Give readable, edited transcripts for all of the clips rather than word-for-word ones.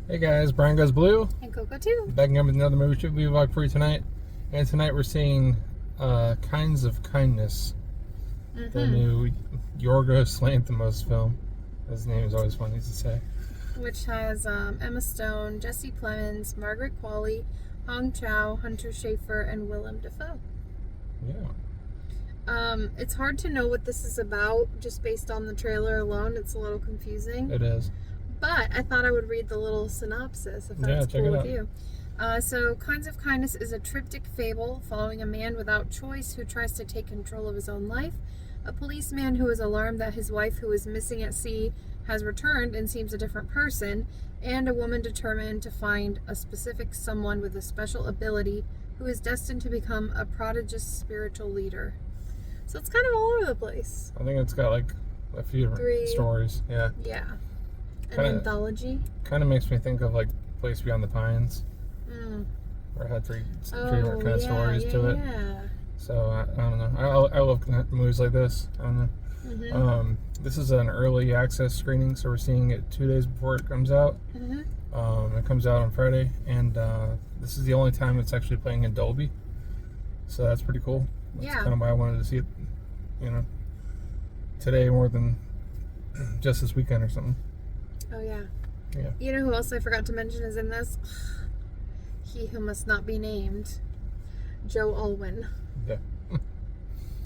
Hey guys, Brian Goes Blue. And Coco too. Backing up with another movie vlog for you tonight. And tonight we're seeing Kinds of Kindness, the new Yorgos Lanthimos film. His name is always funny to say. Which has Emma Stone, Jesse Plemons, Margaret Qualley, Hong Chow, Hunter Schafer, and Willem Dafoe. Yeah. It's hard to know what this is about just based on the trailer alone. It's a little confusing. It is. But I thought I would read the little synopsis if that's cool with you. So, Kinds of Kindness is a triptych fable following a man without choice who tries to take control of his own life, a policeman who is alarmed that his wife, who is missing at sea, has returned and seems a different person, and a woman determined to find a specific someone with a special ability who is destined to become a prodigious spiritual leader. So it's kind of all over the place. I think it's got like a few different stories. Yeah. Yeah. An anthology. Kind of makes me think of like Place Beyond the Pines. Where it had three different kind of stories to it. Yeah. So I don't know. I love movies like this. I don't know. This is an early access screening, so we're seeing it 2 days before it comes out. It comes out on Friday, and this is the only time it's actually playing in Dolby. So that's pretty cool. That's kind of why I wanted to see it, today more than just this weekend or something. Oh yeah. Yeah. You know who else I forgot to mention is in this? He who must not be named, Joe Alwyn. Yeah.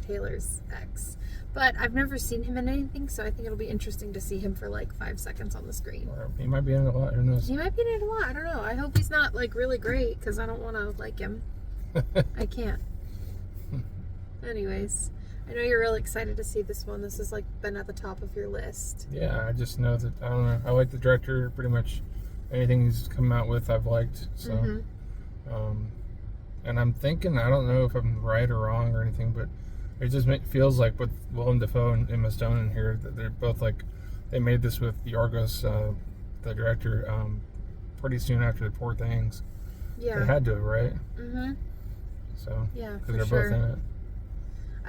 Taylor's ex. But I've never seen him in anything, so I think it'll be interesting to see him for like 5 seconds on the screen. Or he might be in it a lot. Who knows? He might be in it a lot. I don't know. I hope he's not like really great because I don't want to like him. I can't. Anyways, I know you're really excited to see this one. This has like been at the top of your list. Yeah, I just know that, I don't know, I like the director. Pretty much anything he's come out with I've liked. So and I'm thinking, I don't know if I'm right or wrong or anything, but it just feels like with Willem Dafoe and Emma Stone in here that they're both like, they made this with Yorgos, the director, pretty soon after the Poor Things. Yeah. They had to, right? So yeah, because they're both in it.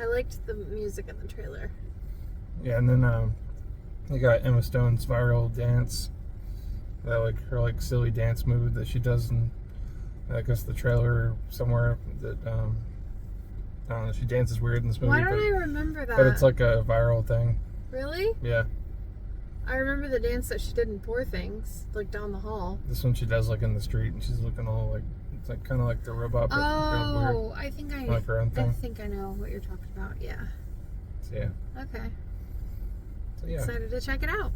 I liked the music in the trailer. Yeah, and then they got Emma Stone's viral dance, that like her like silly dance move that she does in, I guess, the trailer somewhere. That I don't know, she dances weird in this movie. Why don't I remember that? But it's like a viral thing. Really? Yeah. I remember the dance that she did in Poor Things, like down the hall. This one she does like in the street, and she's looking all like, it's like kind of like the robot, but kind of weird. I think I like her own thing. I think I know what you're talking about. Yeah. So, yeah. Okay. So, yeah. Excited to check it out.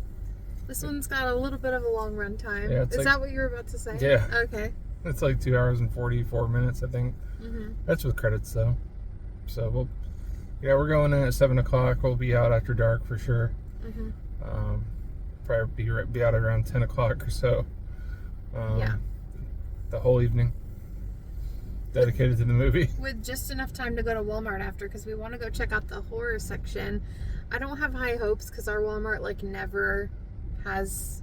This one's got a little bit of a long run time. Yeah, Is that what you were about to say? Yeah. Okay. It's like 2 hours and 44 minutes, I think. That's with credits though. So we're going in at 7 o'clock. We'll be out after dark for sure. Probably be out around 10 o'clock or so. Yeah. The whole evening dedicated to the movie. With just enough time to go to Walmart after, because we want to go check out the horror section. I don't have high hopes because our Walmart like never has.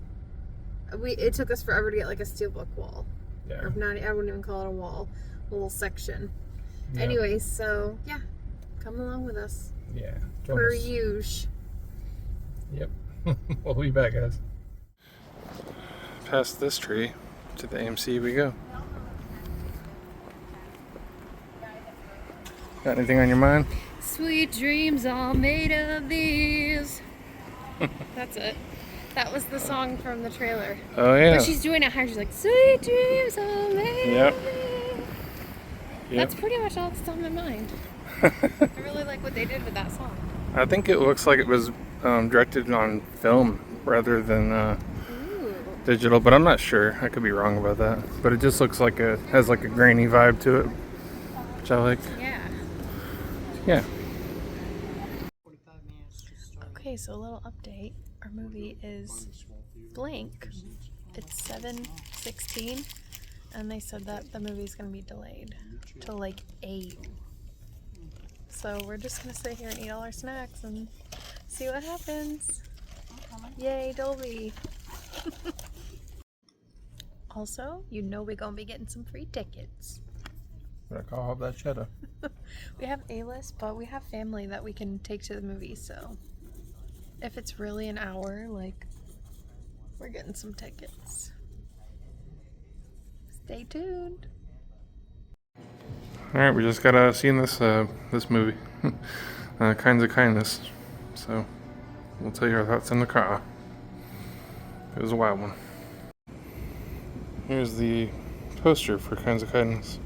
It took us forever to get like a steelbook wall. Yeah. Or not, I wouldn't even call it a wall, a little section. Yeah. Anyways, so yeah, come along with us. Yeah. Per usual. Yep. We'll be back, guys. Past this tree to the AMC we go. Got anything on your mind? Sweet dreams are made of these. That's it. That was the song from the trailer. Oh yeah. But she's doing it higher. She's like, sweet dreams are made of these. That's pretty much all that's on my mind. I really like what they did with that song. I think it looks like it was directed on film rather than digital, but I'm not sure. I could be wrong about that. But it just looks like it has like a grainy vibe to it, which I like. Yeah. Yeah. Okay, so a little update. Our movie is blank. It's 7/16, and they said that the movie's gonna be delayed till like 8. So we're just gonna sit here and eat all our snacks and see what happens. Yay, Dolby. Also, we're gonna be getting some free tickets. Better call up that cheddar. We have A-list, but we have family that we can take to the movie, so if it's really an hour, like, we're getting some tickets. Stay tuned. All right, we just got seen this movie, Kinds of Kindness. So we'll tell you our thoughts in the car. It was a wild one. Here's the poster for Kinds of Kindness.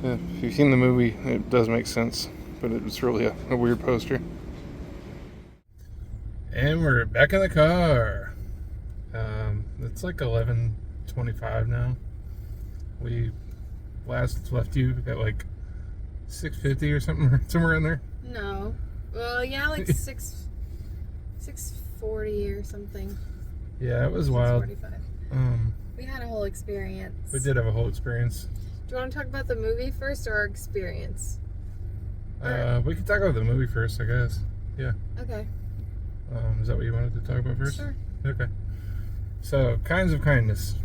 If you've seen the movie, it does make sense, but it's really a weird poster. And we're back in the car. It's like 11:25 now. We last left you at like 6:50 or something, somewhere in there. No. Well, yeah, like 6:40 or something. Yeah, it was wild. 6:45. We had a whole experience. We did have a whole experience. Do you want to talk about the movie first or our experience? We could talk about the movie first, I guess. Yeah. Okay. Is that what you wanted to talk about first? Sure. Okay. So, Kinds of Kindness.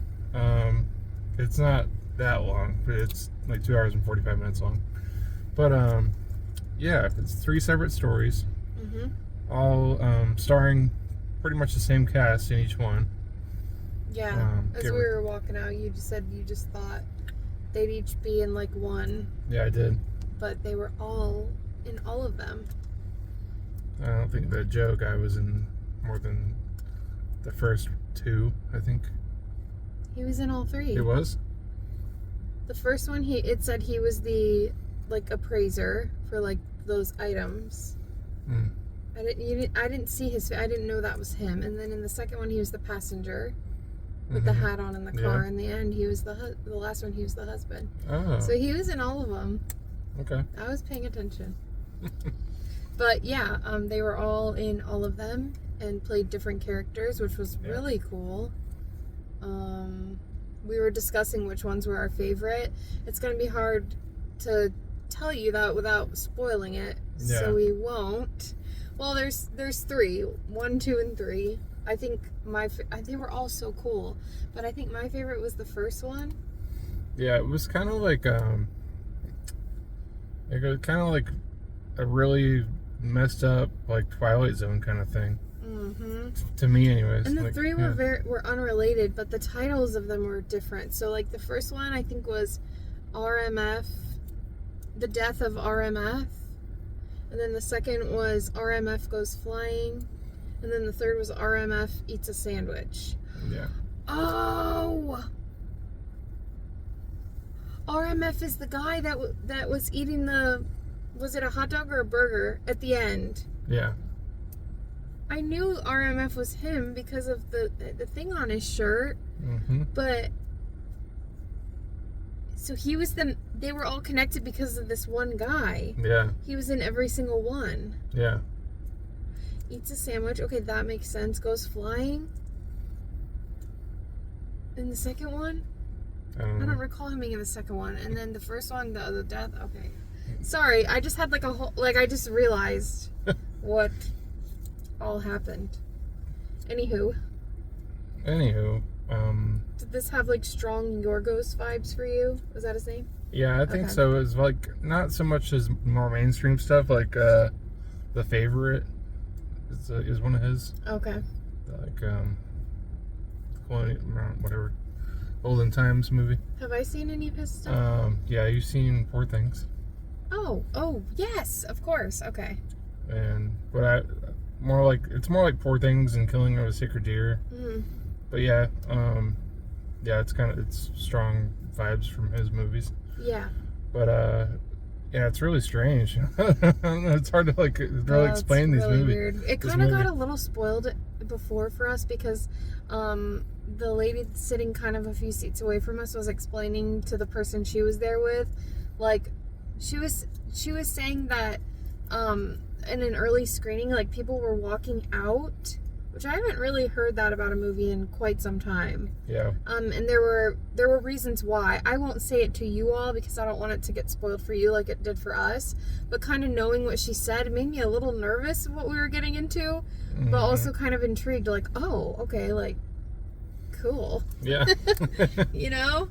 It's not that long, but it's like 2 hours and 45 minutes long. But, yeah, it's 3 separate stories. Mm-hmm. All starring pretty much the same cast in each one. Yeah. As we were walking out, you just said you just thought they'd each be in like one. Yeah, I did. But they were all in all of them. I don't think the Joe guy was in more than the first 2, I think. He was in all 3. He was? The first one, it said he was the like appraiser for like those items. Mm. I didn't see his. I didn't know that was him. And then in the second one, he was the passenger with the hat on in the car. Yeah. In the end, he was the last one. He was the husband. Oh. So he was in all of them. Okay. I was paying attention. But yeah, they were all in all of them and played different characters, which was really cool. We were discussing which ones were our favorite. It's going to be hard to tell you that without spoiling it, so we won't. Well, there's 3, 1, 2, and 3. I think they were all so cool, but I think my favorite was the first one. Yeah, it was kind of like a really messed up like Twilight Zone kind of thing. Mm-hmm. To me, anyways. And the 3 were unrelated, but the titles of them were different. So, like the first one, I think was RMF, the death of RMF, and then the second was RMF goes flying, and then the third was RMF eats a sandwich. Yeah. Oh. RMF is the guy that was eating was it a hot dog or a burger at the end? Yeah. I knew RMF was him because of the thing on his shirt, but so he was they were all connected because of this one guy. Yeah. He was in every single one. Yeah. Eats a sandwich. Okay, that makes sense. Goes flying. And the second one? I don't recall him being in the second one. And then the first one, the death. Okay. Sorry, I just had like a whole, I just realized what all happened. Anywho, did this have like strong Yorgos vibes for you? Was that his name? Yeah, I think so. It was like not so much as more mainstream stuff, like The Favorite is one of his. Okay. Like whatever, olden times movie. Have I seen any of his stuff? Yeah, you've seen Poor Things. Oh yes, of course. Okay. But it's more like Poor Things and Killing of a Sacred Deer. Mm-hmm. But yeah, it's strong vibes from his movies. Yeah. But yeah, it's really strange. I don't know, it's hard to really explain these movies. Weird. It kind of got a little spoiled before for us because the lady sitting kind of a few seats away from us was explaining to the person she was there with, like she was saying that in an early screening, like people were walking out, which I haven't really heard that about a movie in quite some time. Yeah. And there were reasons why. I won't say it to you all because I don't want it to get spoiled for you like it did for us. But kind of knowing what she said made me a little nervous of what we were getting into, but also kind of intrigued. Like, oh, okay, like, cool. Yeah. You know.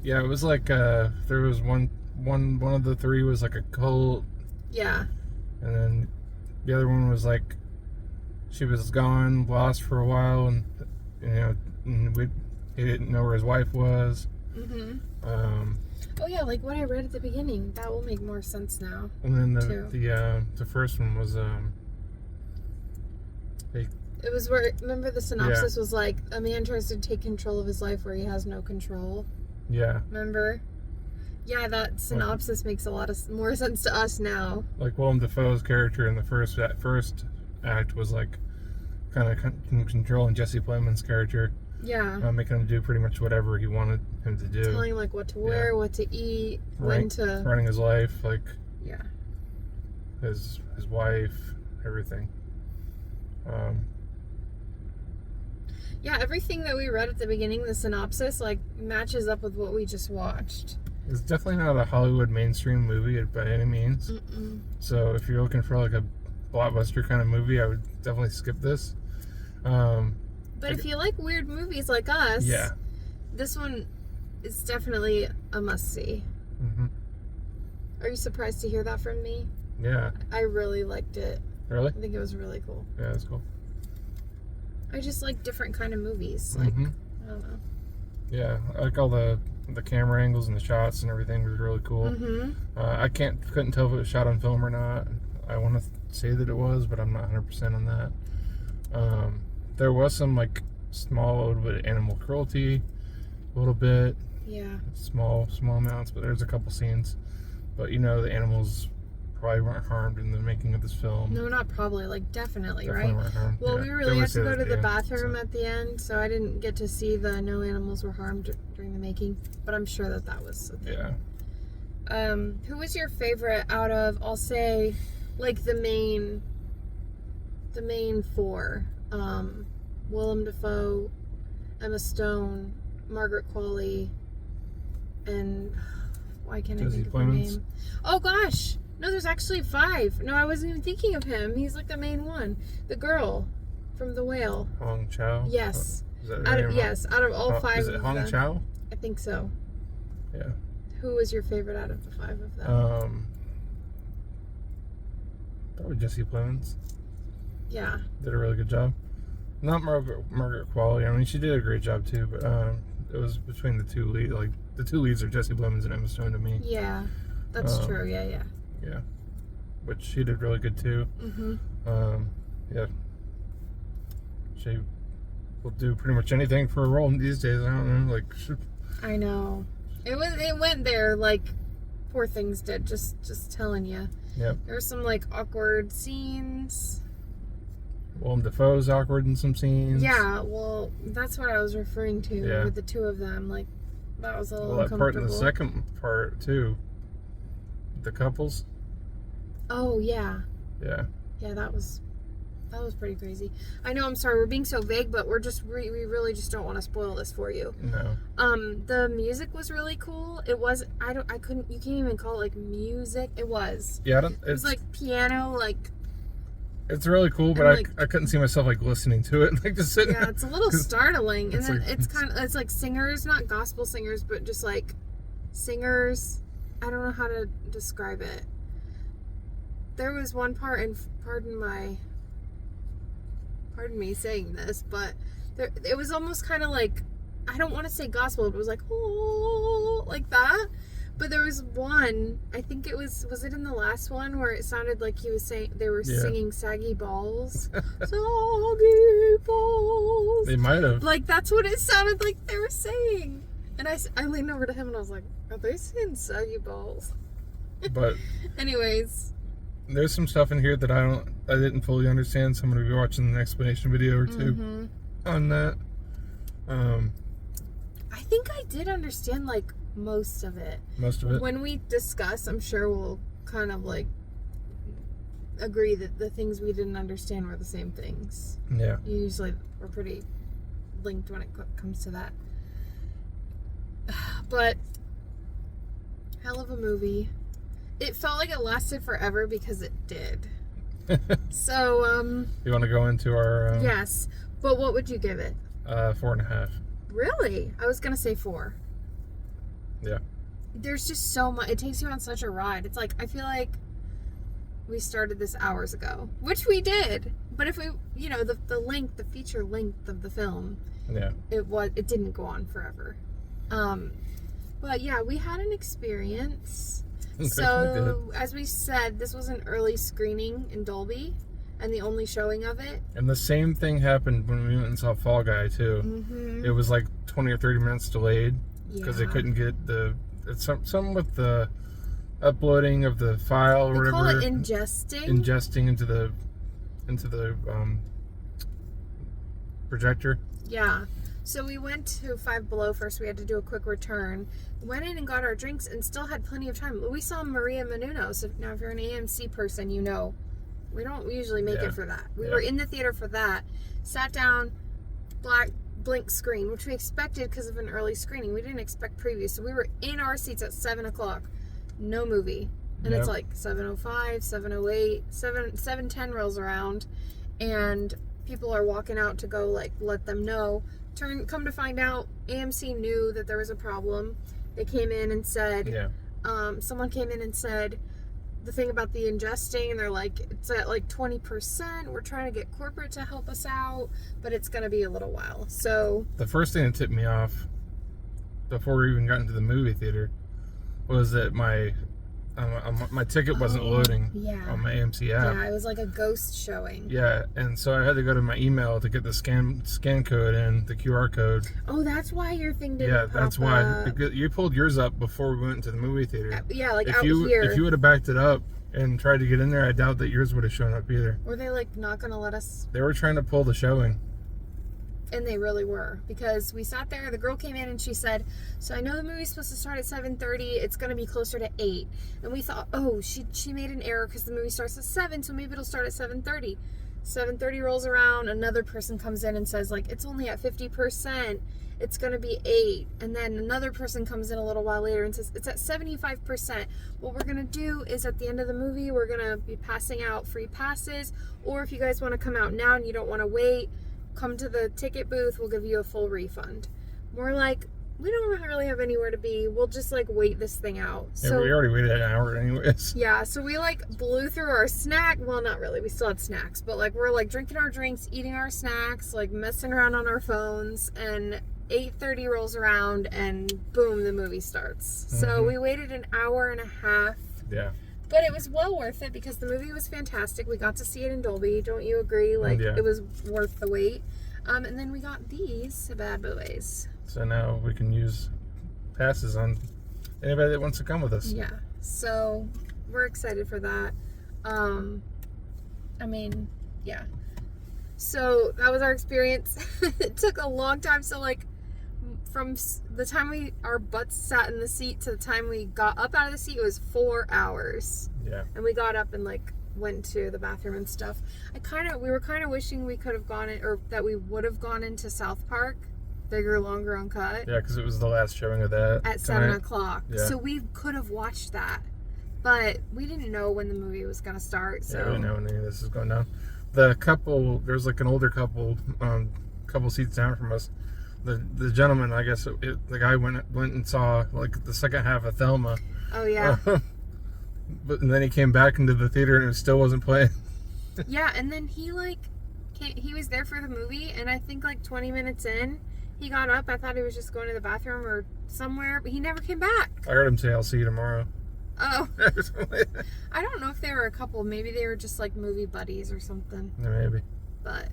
Yeah, it was like there was one of the 3 was like a cult. Yeah. And then the other one was like she was gone, lost for a while, and he didn't know where his wife was. Oh yeah, like what I read at the beginning. That will make more sense now. And then the first one was it was where, remember the synopsis was like, a man tries to take control of his life where he has no control. Yeah. Remember? Yeah, that synopsis makes a lot of more sense to us now. Like Willem Dafoe's character in the first act was like kind of controlling Jesse Plemons' character. Yeah. Making him do pretty much whatever he wanted him to do. Telling him like what to wear, what to eat, when to... Running his life, like... Yeah. His wife, everything. Yeah, everything that we read at the beginning, the synopsis, like, matches up with what we just watched. It's definitely not a Hollywood mainstream movie by any means. So if you're looking for like a blockbuster kind of movie, I would definitely skip this. But if you like weird movies like us, this one is definitely a must-see. Are you surprised to hear that from me? Yeah. I really liked it. Really? I think it was really cool. Yeah, it's cool. I just like different kind of movies. Like, I don't know. Yeah, I like all the camera angles and the shots and everything was really cool. I couldn't tell if it was shot on film or not. I want to say that it was, but I'm not 100% on that. There was some like small little bit of animal cruelty, a little bit. Yeah. Small amounts, but there's a couple scenes. But you know, the animals probably weren't harmed in the making of this film. No, not probably. Like, definitely right? Weren't harmed. Well, we really had to go to the bathroom at the end, so I didn't get to see the no animals were harmed during the making. But I'm sure that was a thing. Yeah. Who was your favorite out of, I'll say, like the main four? Willem Dafoe, Emma Stone, Margaret Qualley, and why can't I think of her name? Oh gosh! No, there's actually 5. No, I wasn't even thinking of him. He's like the main one. The girl from The Whale. Hong Chow? Yes. Is that her name? Yes, out of all 5 is it of Hong them. Chow? I think so. Yeah. Who was your favorite out of the 5 of them? Probably Jesse Plemons. Yeah. Did a really good job. Not Margaret Qualley. I mean, she did a great job too, but it was between the two leads. Like, the two leads are Jesse Plemons and Emma Stone to me. Yeah, that's true. Yeah. Yeah. Which she did really good too. Yeah. She will do pretty much anything for a role these days. I don't know. Like, I know. It went there like Poor Things did. Just telling you. Yep. There were some like awkward scenes. Willem Dafoe's awkward in some scenes. Yeah, well, that's what I was referring to with the two of them. Like, that was a little uncomfortable. That part in the second part too. The couples. Oh yeah. Yeah. Yeah, that was pretty crazy. I know. I'm sorry, we're being so vague, but we really just don't want to spoil this for you. No. The music was really cool. It was. You can't even call it like music. It was. Yeah. It was like piano, like. It's really cool, but I couldn't see myself like listening to it, like just sitting. Yeah, it's a little startling, and then like, it's like singers, not gospel singers, but just like singers. I don't know how to describe it. There was one part, and pardon me saying this, but it was almost kind of like, I don't want to say gospel, but it was like, oh, like that. But there was one, I think it was it in the last one where it sounded like they were singing Saggy Balls. Saggy Balls. They might have. Like, that's what it sounded like they were saying. And I leaned over to him and I was like, are they saying Saggy Balls? But anyways. There's some stuff in here that I didn't fully understand, so I'm going to be watching an explanation video or two on that. I think I did understand, like, most of it. When we discuss, I'm sure we'll kind of like agree that the things we didn't understand were the same things. Yeah. Usually we're pretty linked when it comes to that. But hell of a movie. It felt like it lasted forever because it did. So you want to go into our yes, but what would you give it? 4.5. Really? I was gonna say 4. Yeah. There's just so much. It takes you on such a ride. It's like, I feel like we started this hours ago, which we did, But if we, the feature length of the film, yeah, it didn't go on forever. But yeah, we had an experience. So, as we said, this was an early screening in Dolby, and the only showing of it. And the same thing happened when we went and saw Fall Guy, too. Mm-hmm. It was like 20 or 30 minutes delayed because they couldn't get something with the uploading of the file or whatever. They call it ingesting. Ingesting into the projector. Yeah. So we went to Five Below first. We had to do a quick return. Went in and got our drinks and still had plenty of time. We saw Maria Menounos. Now, if you're an AMC person, you know we don't usually make it for that. We were in the theater for that. Sat down, blank screen, which we expected because of an early screening. We didn't expect preview. So we were in our seats at 7 o'clock. No movie. And it's like 7:05, 7:08, 7:10 rolls around. And people are walking out to go, let them know. Come to find out, AMC knew that there was a problem. They came in and said, someone came in and said the thing about the ingesting, and they're like, it's at 20%. We're trying to get corporate to help us out, but it's going to be a little while. So the first thing that tipped me off before we even got into the movie theater was that my ticket wasn't loading on my AMC app. Yeah, it was like a ghost showing. Yeah, and so I had to go to my email to get the scan code in, the QR code. Oh, that's why your thing didn't pop that's why. up. Because you pulled yours up before we went into the movie theater. Yeah, if out you, here. If you would have backed it up and tried to get in there, I doubt that yours would have shown up either. Were they not going to let us? They were trying to pull the showing. And they really were, because we sat there, the girl came in and she said, so I know the movie's supposed to start at 7:30, it's going to be closer to 8. And we thought, oh, she made an error because the movie starts at 7, so maybe it'll start at 7:30. 7:30 rolls around, another person comes in and says, it's only at 50%, it's going to be 8. And then another person comes in a little while later and says, it's at 75%. What we're going to do is at the end of the movie, we're going to be passing out free passes, or if you guys want to come out now and you don't want to wait, come to the ticket booth, we'll give you a full refund. We're like, we don't really have anywhere to be. We'll just wait this thing out. Yeah, so we already waited an hour anyways. Yeah, so we blew through our snack. Well, not really. We still had snacks, but we're drinking our drinks, eating our snacks, messing around on our phones, and 8:30 rolls around and boom, the movie starts. Mm-hmm. So we waited an hour and a half. Yeah. But it was well worth it because the movie was fantastic. We got to see it in Dolby. Don't you agree? It was worth the wait. And then we got these bad boys. So now we can use passes on anybody that wants to come with us. Yeah. So we're excited for that. Yeah. So that was our experience. It took a long time. So from the time our butts sat in the seat to the time we got up out of the seat, it was 4 hours. Yeah. And we got up and went to the bathroom and stuff. We were kind of wishing we could have gone in, or that we would have gone into South Park, bigger, longer, uncut. Yeah, because it was the last showing of that at 7 o'clock. Yeah. So we could have watched that, but we didn't know when the movie was gonna start. So yeah, we didn't know when any of this is going down. The couple, there's an older couple, couple seats down from us. The gentleman, I guess, the guy went and saw the second half of Thelma. Oh yeah. And then he came back into the theater and it still wasn't playing. Yeah, and then he was there for the movie, and I think 20 minutes in, he got up. I thought he was just going to the bathroom or somewhere, but he never came back. I heard him say, "I'll see you tomorrow." Oh. I don't know if they were a couple. Maybe they were just movie buddies or something. Yeah, maybe. But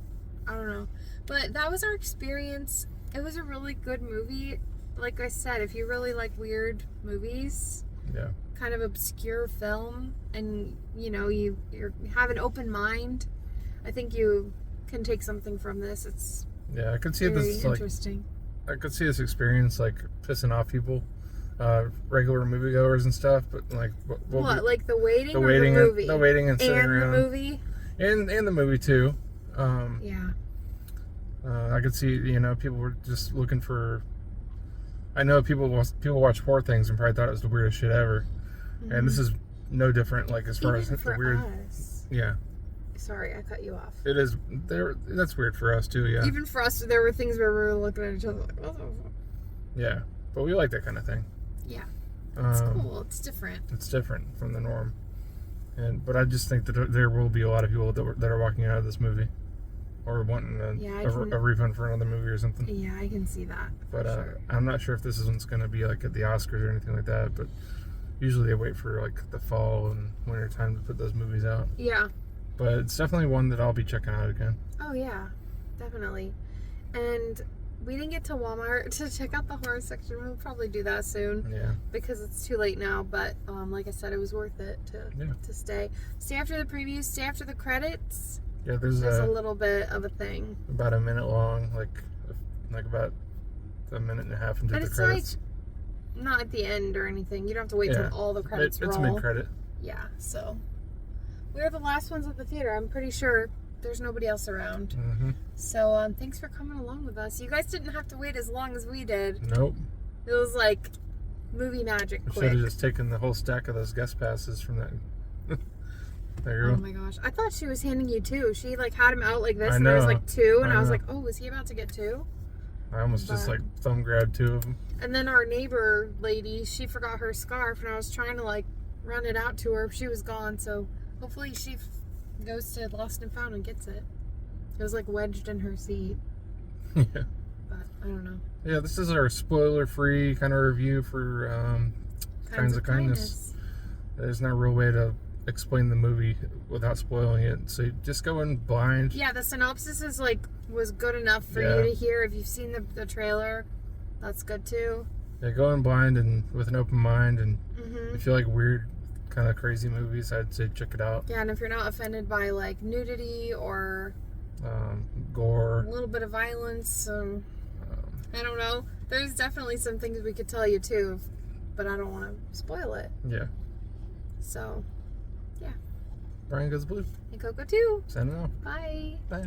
I don't know. But that was our experience. It was a really good movie. Like I said, if you really like weird movies, yeah, kind of obscure film, and you have an open mind, I think you can take something from this. It's I could see very this interesting. I could see this experience pissing off people, regular moviegoers and stuff. But the waiting, the movie, the waiting and sitting around, the movie, and the movie too. Yeah. I could see, people were just looking for. I know people watch Poor Things and probably thought it was the weirdest shit ever, and this is no different. As far even as for the weird, us. Yeah. Sorry, I cut you off. It is there. That's weird for us too. Yeah. Even for us, there were things where we were looking at each other oh. Yeah, but we like that kind of thing. Yeah, it's cool. It's different. It's different from the norm, but I just think that there will be a lot of people that are walking out of this movie. or wanting a refund for another movie or something. Yeah, I can see that. But sure. I'm not sure if this one's going to be like at the Oscars or anything like that. But usually they wait for like the fall and winter time to put those movies out. Yeah. But it's definitely one that I'll be checking out again. Oh yeah, definitely. And we didn't get to Walmart to check out the horror section. We'll probably do that soon. Yeah. Because it's too late now. But like I said, it was worth it to stay. Stay after the previews. Stay after the credits. Yeah, there's a little bit of a thing. About a minute long, like about a minute and a half into the credits. Like not at the end or anything. You don't have to wait till all the credits roll. It's mid-credit. Yeah, so we're the last ones at the theater. I'm pretty sure there's nobody else around. Mm-hmm. So thanks for coming along with us. You guys didn't have to wait as long as we did. Nope. It was like movie magic quick. We should have just taken the whole stack of those guest passes from that. There you go. Oh my gosh. I thought she was handing you two. She like had him out like this and there was like two and I was like, oh, is he about to get two? I almost just like thumb grabbed two of them. And then our neighbor lady, she forgot her scarf and I was trying to like run it out to her. She was gone, so hopefully she goes to Lost and Found and gets it. It was like wedged in her seat. Yeah. But I don't know. Yeah, this is our spoiler-free kind of review for Kinds of Kindness. There's no real way to explain the movie without spoiling it, so just go in blind. Yeah, the synopsis is like was good enough for you to hear. If you've seen the trailer, that's good too. Yeah, go in blind and with an open mind, and if you like weird kind of crazy movies, I'd say check it out. Yeah, and if you're not offended by like nudity or gore, a little bit of violence, I don't know, there's definitely some things we could tell you too, but I don't want to spoil it. Yeah. So, yeah. Brian Goes Blue. And Coco too. Signing off. Bye. Bye.